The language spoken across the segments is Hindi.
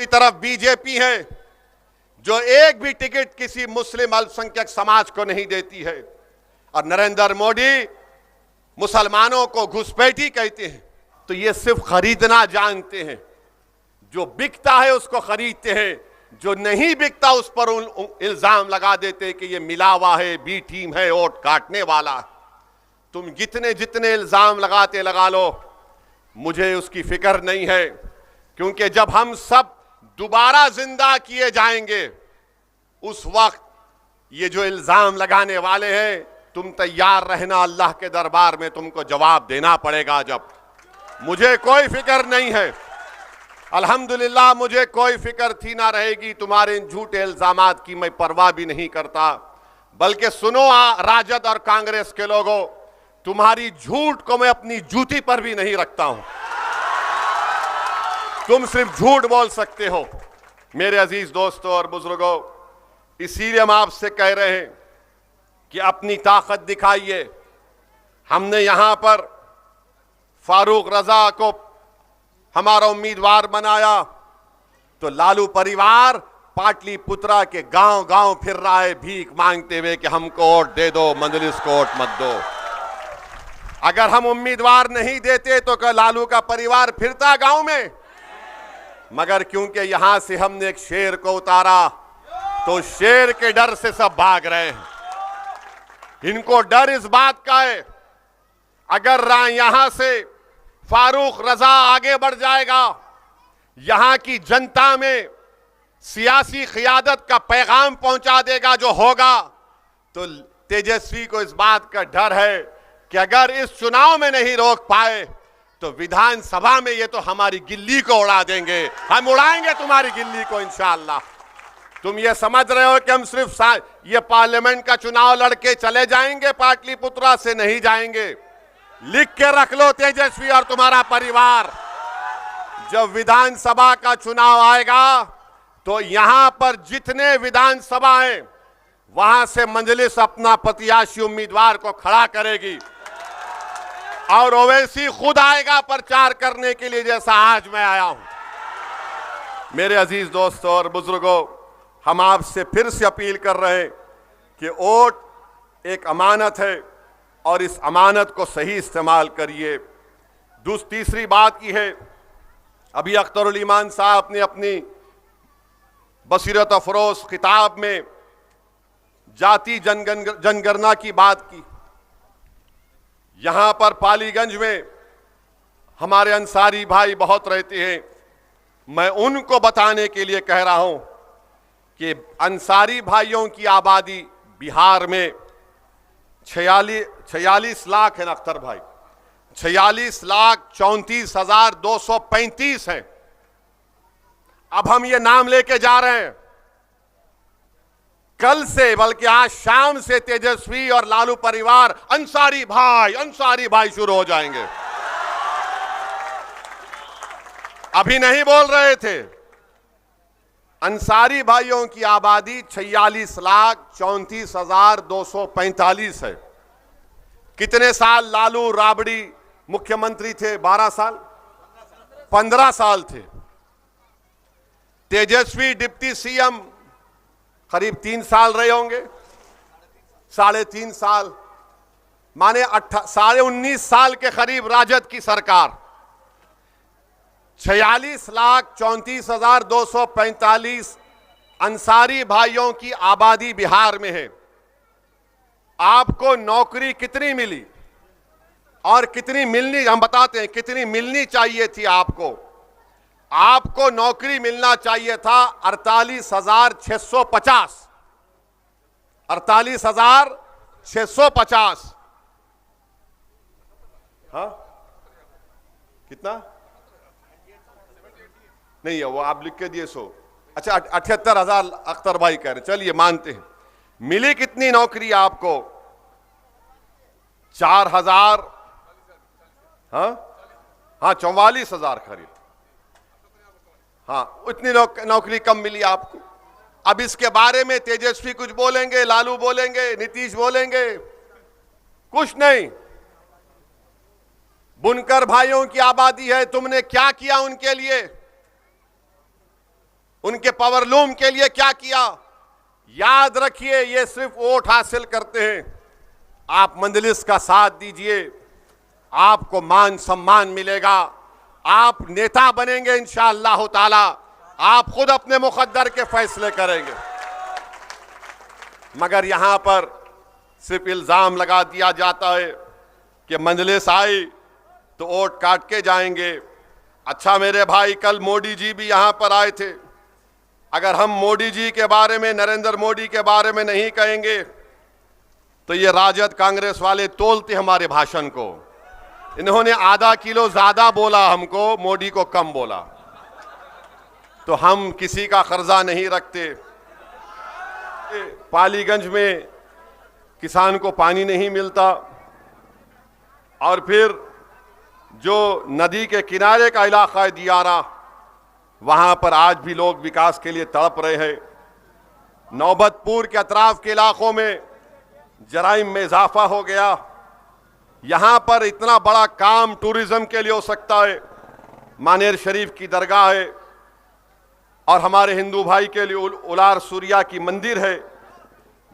की तरफ बीजेपी है जो एक भी टिकट किसी मुस्लिम अल्पसंख्यक समाज को नहीं देती है, और नरेंद्र मोदी मुसलमानों को घुसपैठी कहते हैं। तो ये सिर्फ खरीदना जानते हैं, जो बिकता है उसको खरीदते हैं, जो नहीं बिकता उस पर इल्जाम लगा देते हैं कि ये मिला हुआ है, बी टीम है, वोट काटने वाला है। तुम जितने जितने इल्जाम लगाते लगा लो, मुझे उसकी फिक्र नहीं है, क्योंकि जब हम सब दोबारा जिंदा किए जाएंगे उस वक्त ये जो इल्जाम लगाने वाले हैं, तुम तैयार रहना, अल्लाह के दरबार में तुमको जवाब देना पड़ेगा। जब मुझे कोई फिक्र नहीं है, अल्हम्दुलिल्लाह मुझे कोई फिक्र थी ना रहेगी, तुम्हारे इन झूठे इल्जामात की मैं परवाह भी नहीं करता। बल्कि सुनो राजद और कांग्रेस के लोगों, तुम्हारी झूठ को मैं अपनी जूती पर भी नहीं रखता हूं। तुम सिर्फ झूठ बोल सकते हो। मेरे अजीज दोस्तों और बुजुर्गों, इसीलिए हम आपसे कह रहे हैं कि अपनी ताकत दिखाइए। हमने यहां पर फारूक रजा को हमारा उम्मीदवार बनाया, तो लालू परिवार पाटलिपुत्रा के गांव गांव फिर रहा है भीख मांगते हुए कि हमको वोट दे दो, मंजलिस को वोट मत दो। अगर हम उम्मीदवार नहीं देते तो क्या लालू का परिवार फिरता गांव में? मगर क्योंकि यहां से हमने एक शेर को उतारा, तो शेर के डर से सब भाग रहे हैं। इनको डर इस बात का है, अगर यहां से फारूक रजा आगे बढ़ जाएगा, यहां की जनता में सियासी क़ियादत का पैगाम पहुंचा देगा जो होगा, तो तेजस्वी को इस बात का डर है कि अगर इस चुनाव में नहीं रोक पाए तो विधानसभा में ये तो हमारी गिल्ली को उड़ा देंगे। हम उड़ाएंगे तुम्हारी गिल्ली को इंशाअल्लाह। तुम ये समझ रहे हो कि हम सिर्फ ये पार्लियामेंट का चुनाव लड़के चले जाएंगे, पाटलिपुत्रा से नहीं जाएंगे। लिख के रख लो तेजस्वी और तुम्हारा परिवार, जब विधानसभा का चुनाव आएगा तो यहां पर जितने विधानसभा हैं वहां से मजलिस अपना प्रत्याशी उम्मीदवार को खड़ा करेगी, और ओवैसी खुद आएगा प्रचार करने के लिए, जैसा आज मैं आया हूं। मेरे अजीज दोस्तों और बुजुर्गों, हम आपसे फिर से अपील कर रहे हैं कि वोट एक अमानत है और इस अमानत को सही इस्तेमाल करिए। तीसरी बात की है, अभी अख्तरुल ईमान साहब ने अपनी बसीरत अफरोज खिताब में जाति जनगणना की बात की। यहां पर पालीगंज में हमारे अंसारी भाई बहुत रहते हैं। मैं उनको बताने के लिए कह रहा हूं कि अंसारी भाइयों की आबादी बिहार में 46 लाख है ना अख्तर भाई, 46,34,235 हैं। अब हम ये नाम लेके जा रहे हैं, कल से बल्कि आज शाम से तेजस्वी और लालू परिवार अंसारी भाई शुरू हो जाएंगे। अभी नहीं बोल रहे थे। अंसारी भाइयों की आबादी 46,34,245 है। कितने साल लालू राबड़ी मुख्यमंत्री थे? 12 साल, 15 साल थे। तेजस्वी डिप्टी सीएम करीब 3 साल रहे होंगे, 3.5 साल, माने 19 साल के करीब राजद की सरकार। 46,34,245 अंसारी भाइयों की आबादी बिहार में है। आपको नौकरी कितनी मिली और कितनी मिलनी, हम बताते हैं कितनी मिलनी चाहिए थी आपको। आपको नौकरी मिलना चाहिए था 48,650, 48,650। हाँ कितना नहीं है वो, आप लिख के दिए 100। अच्छा 78,000 अख्तर भाई कह रहे, चलिए मानते हैं। मिली कितनी नौकरी आपको? 4,000, हाँ 44,000 करीब। हाँ इतनी नौकरी कम मिली आपको। अब इसके बारे में तेजस्वी कुछ बोलेंगे, लालू बोलेंगे, नीतीश बोलेंगे, कुछ नहीं। बुनकर भाइयों की आबादी है, तुमने क्या किया उनके लिए? उनके पावरलूम के लिए क्या किया। याद रखिए, ये सिर्फ वोट हासिल करते हैं। आप मंजलिस का साथ दीजिए, आपको मान सम्मान मिलेगा, आप नेता बनेंगे इंशाअल्लाह ताला, आप खुद अपने मुकद्दर के फैसले करेंगे। मगर यहां पर सिर्फ इल्जाम लगा दिया जाता है कि मंजलिस आई तो वोट काट के जाएंगे। अच्छा मेरे भाई, कल मोदी जी भी यहां पर आए थे। अगर हम मोदी जी के बारे में, नरेंद्र मोदी के बारे में नहीं कहेंगे तो ये राजद कांग्रेस वाले तोलते हमारे भाषण को। इन्होंने आधा किलो ज्यादा बोला हमको, मोदी को कम बोला। तो हम किसी का कर्जा नहीं रखते। पालीगंज में किसान को पानी नहीं मिलता, और फिर जो नदी के किनारे का इलाका है दियारा, वहां पर आज भी लोग विकास के लिए तड़प रहे हैं। नौबतपुर के अतराफ के इलाकों में जराइम में इजाफा हो गया। यहां पर इतना बड़ा काम टूरिज्म के लिए हो सकता है। मानेर शरीफ की दरगाह है और हमारे हिंदू भाई के लिए उलार सूर्या की मंदिर है।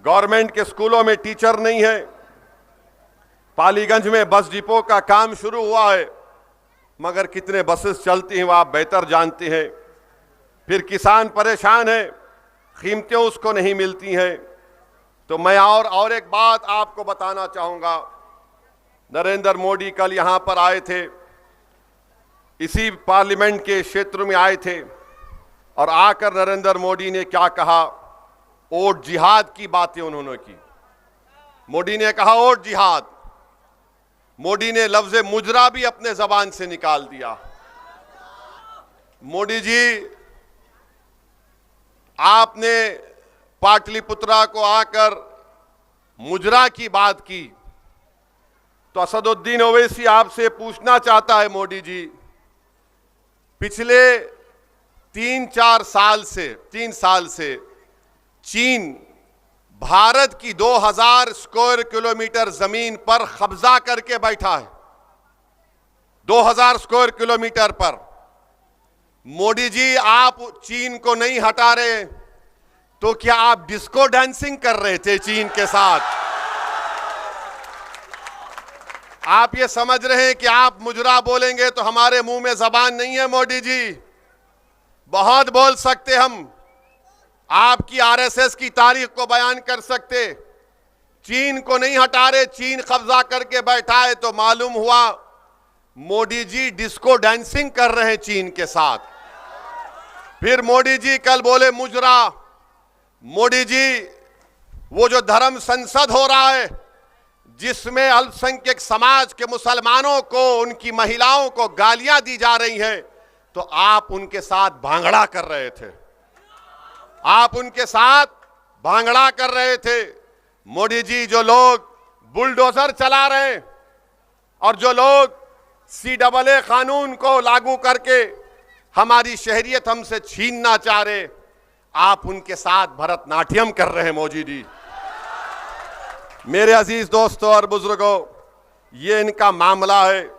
गवर्नमेंट के स्कूलों में टीचर नहीं है। पालीगंज में बस डिपो का काम शुरू हुआ है, मगर कितने बसेस चलती हैं वो आप बेहतर जानते हैं। फिर किसान परेशान है, कीमतें उसको नहीं मिलती हैं। तो मैं और एक बात आपको बताना चाहूंगा। नरेंद्र मोदी कल यहां पर आए थे, इसी पार्लियामेंट के क्षेत्र में आए थे, और आकर नरेंद्र मोदी ने क्या कहा, वोट जिहाद की बातें उन्होंने की। मोदी ने कहा वोट जिहाद। मोदी ने लफ्ज मुजरा भी अपने जबान से निकाल दिया। मोदी जी, आपने पाटलिपुत्रा को आकर मुजरा की बात की, तो असदुद्दीन ओवैसी आपसे पूछना चाहता है मोदी जी, पिछले 3 साल से चीन भारत की 2000 स्क्वायर किलोमीटर जमीन पर कब्जा करके बैठा है। 2000 स्क्वायर किलोमीटर पर। मोदी जी, आप चीन को नहीं हटा रहे, तो क्या आप डिस्को डांसिंग कर रहे थे चीन के साथ? आप ये समझ रहे हैं कि आप मुजरा बोलेंगे तो हमारे मुंह में जबान नहीं है। मोदी जी, बहुत बोल सकते हम, आपकी आरएसएस की तारीख को बयान कर सकते। चीन को नहीं हटा रहे, चीन कब्जा करके बैठा है, तो मालूम हुआ मोदी जी डिस्को डांसिंग कर रहे हैं चीन के साथ। फिर मोदी जी कल बोले मुजरा। मोदी जी, वो जो धर्म संसद हो रहा है, जिसमें अल्पसंख्यक समाज के मुसलमानों को, उनकी महिलाओं को गालियां दी जा रही हैं, तो आप उनके साथ भांगड़ा कर रहे थे। आप उनके साथ भांगड़ा कर रहे थे। मोदी जी, जो लोग बुलडोजर चला रहे हैं और जो लोग CAA कानून को लागू करके हमारी शहरियत हमसे छीनना चाह रहे, आप उनके साथ भरतनाट्यम कर रहे हैं। मोदी जी, मेरे अजीज दोस्तों और बुजुर्गों, ये इनका मामला है।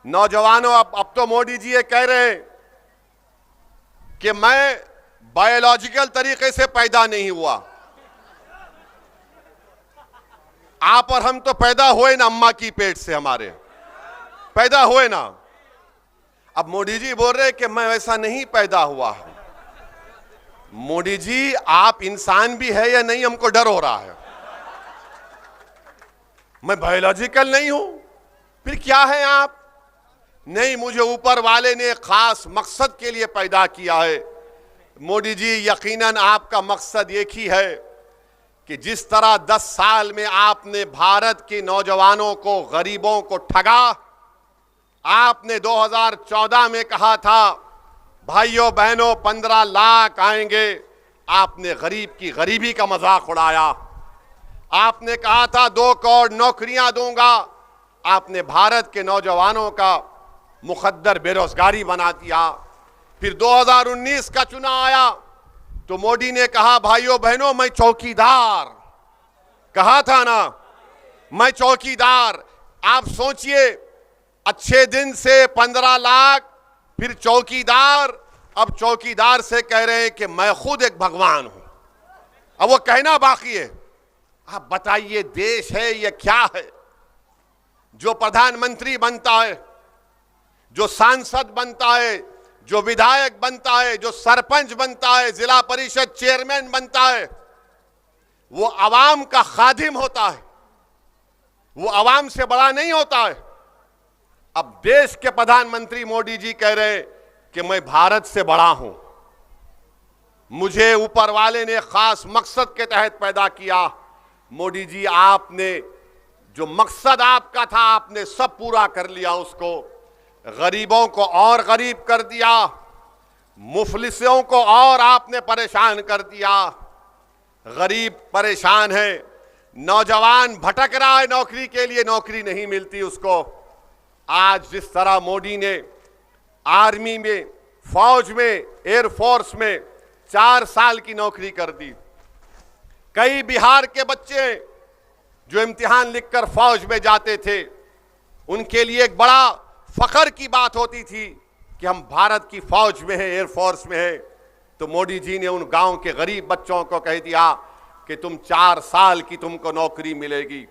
नौजवानों, अब तो मोदी जी ये कह रहे हैं कि मैं बायोलॉजिकल तरीके से पैदा नहीं हुआ। आप और हम तो पैदा हुए ना अम्मा की पेट से, हमारे पैदा हुए ना। अब मोदी जी बोल रहे कि मैं वैसा नहीं पैदा हुआ। मोदी जी, आप इंसान भी है या नहीं, हमको डर हो रहा है। मैं बायोलॉजिकल नहीं हूं, फिर क्या है आप? नहीं, मुझे ऊपर वाले ने खास मकसद के लिए पैदा किया है। मोदी जी, यकीनन आपका मकसद एक ही है कि जिस तरह 10 साल में आपने भारत के नौजवानों को, गरीबों को ठगा। आपने 2014 में कहा था भाइयों बहनों 15 लाख आएंगे, आपने गरीब की गरीबी का मजाक उड़ाया। आपने कहा था 2 करोड़ नौकरियां दूंगा, आपने भारत के नौजवानों का मुकद्दर बेरोजगारी बना दिया। फिर 2019 का चुनाव आया तो मोदी ने कहा भाइयों बहनों मैं चौकीदार, कहा था ना, मैं चौकीदार। आप सोचिए, अच्छे दिन से 15 लाख, फिर चौकीदार, अब चौकीदार से कह रहे हैं कि मैं खुद एक भगवान हूं। अब वो कहना बाकी है। आप बताइए, देश है ये क्या है? जो प्रधानमंत्री बनता है, जो सांसद बनता है, जो विधायक बनता है, जो सरपंच बनता है, जिला परिषद चेयरमैन बनता है, वो आवाम का खादिम होता है, वो आवाम से बड़ा नहीं होता है। अब देश के प्रधानमंत्री मोदी जी कह रहे हैं कि मैं भारत से बड़ा हूं, मुझे ऊपर वाले ने खास मकसद के तहत पैदा किया। मोदी जी, आपने जो मकसद आपका था आपने सब पूरा कर लिया उसको। गरीबों को और गरीब कर दिया, मुफलिसों को और आपने परेशान कर दिया। गरीब परेशान है, नौजवान भटक रहा है नौकरी के लिए, नौकरी नहीं मिलती उसको। आज जिस तरह मोदी ने आर्मी में, फौज में, एयरफोर्स में 4 साल की नौकरी कर दी। कई बिहार के बच्चे जो इम्तिहान लिखकर फौज में जाते थे, उनके लिए एक बड़ा फख्र की बात होती थी कि हम भारत की फौज में हैं, एयरफोर्स में हैं। तो मोदी जी ने उन गांव के गरीब बच्चों को कह दिया कि तुम 4 साल की तुमको नौकरी मिलेगी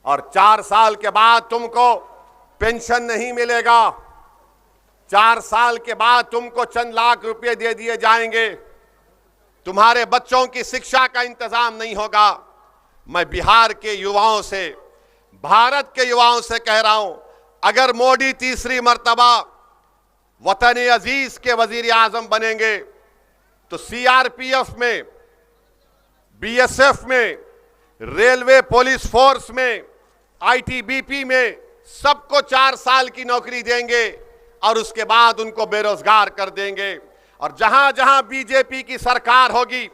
और 4 साल के बाद तुमको पेंशन नहीं मिलेगा। 4 साल के बाद तुमको चंद लाख रुपए दे दिए जाएंगे, तुम्हारे बच्चों की शिक्षा का इंतजाम नहीं होगा। मैं बिहार के युवाओं से, भारत के युवाओं से कह रहा हूं, अगर मोदी तीसरी मर्तबा वतन अजीज के वजीर आजम बनेंगे तो सीआरपीएफ में, बीएसएफ में, रेलवे पुलिस फोर्स में, आईटीबीपी में सबको 4 साल की नौकरी देंगे और उसके बाद उनको बेरोजगार कर देंगे। और जहां जहां बीजेपी की सरकार होगी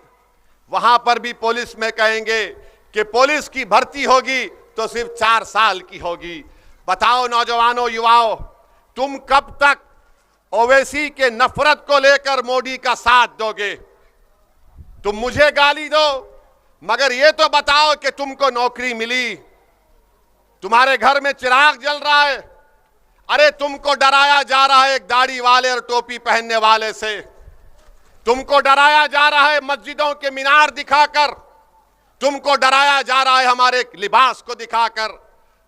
वहां पर भी पुलिस में कहेंगे कि पुलिस की भर्ती होगी तो सिर्फ 4 साल की होगी। बताओ नौजवानों, युवाओं, तुम कब तक ओवैसी के नफरत को लेकर मोदी का साथ दोगे? तुम मुझे गाली दो, मगर ये तो बताओ कि तुमको नौकरी मिली, तुम्हारे घर में चिराग जल रहा है। अरे तुमको डराया जा रहा है एक दाढ़ी वाले और टोपी पहनने वाले से, तुमको डराया जा रहा है मस्जिदों के मीनार दिखाकर, तुमको डराया जा रहा है हमारे लिबास को दिखाकर।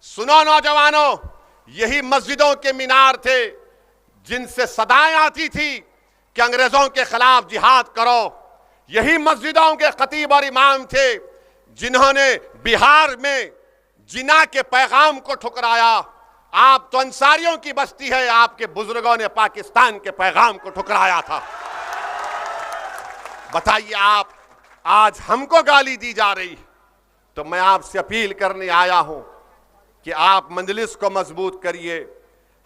सुनो नौजवानों, यही मस्जिदों के मीनार थे जिनसे सदाएं आती थी कि अंग्रेजों के खिलाफ जिहाद करो। यही मस्जिदों के खतीब और इमाम थे जिन्होंने बिहार में जिना के पैगाम को ठुकराया। आप तो अंसारियों की बस्ती है, आपके बुजुर्गों ने पाकिस्तान के पैगाम को ठुकराया था। बताइए, आप आज हमको गाली दी जा रही। तो मैं आपसे अपील करने आया हूं कि आप मजलिस को मजबूत करिए।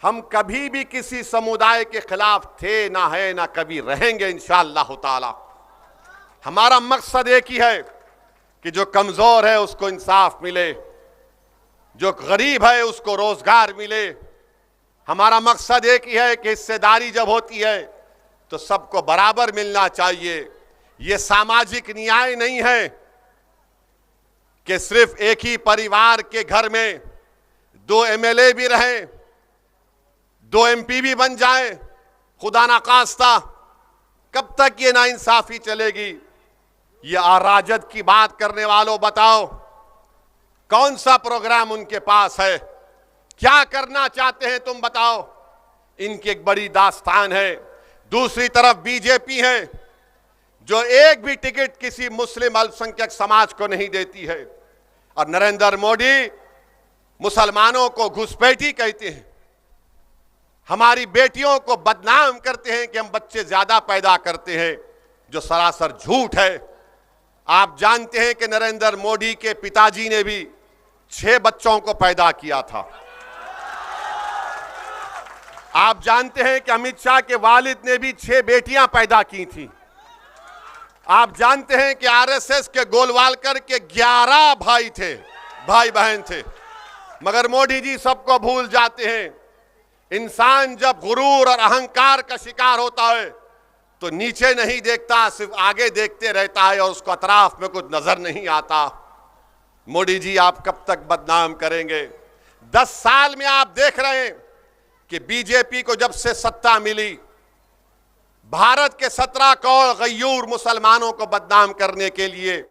हम कभी भी किसी समुदाय के खिलाफ थे ना है ना कभी रहेंगे इंशाअल्लाह ताला। हमारा मकसद एक ही है कि जो कमजोर है उसको इंसाफ मिले, जो गरीब है उसको रोजगार मिले। हमारा मकसद एक ही है कि हिस्सेदारी जब होती है तो सबको बराबर मिलना चाहिए। ये सामाजिक न्याय नहीं है कि सिर्फ एक ही परिवार के घर में 2 एमएलए भी रहें, 2 एमपी भी बन जाएं। खुदा ना खास्ता, कब तक ये नाइंसाफी चलेगी? ये अराजक की बात करने वालों, बताओ कौन सा प्रोग्राम उनके पास है? क्या करना चाहते हैं तुम बताओ? इनकी एक बड़ी दास्तान है। दूसरी तरफ बीजेपी है जो एक भी टिकट किसी मुस्लिम अल्पसंख्यक समाज को नहीं देती है। और नरेंद्र मोदी मुसलमानों को घुसपैठी कहते हैं, हमारी बेटियों को बदनाम करते हैं कि हम बच्चे ज्यादा पैदा करते हैं, जो सरासर झूठ है। आप जानते हैं कि नरेंद्र मोदी के पिताजी ने भी 6 बच्चों को पैदा किया था। आप जानते हैं कि अमित शाह के वालिद ने भी 6 बेटियां पैदा की थी। आप जानते हैं कि आरएसएस के गोलवालकर के 11 भाई थे, भाई बहन थे। मगर मोदी जी सबको भूल जाते हैं। इंसान जब गुरूर और अहंकार का शिकार होता है तो नीचे नहीं देखता, सिर्फ आगे देखते रहता है और उसको अतराफ में कुछ नजर नहीं आता। मोदी जी, आप कब तक बदनाम करेंगे? 10 साल में आप देख रहे हैं कि बीजेपी को जब से सत्ता मिली, भारत के 17 करोड़ गयूर मुसलमानों को बदनाम करने के लिए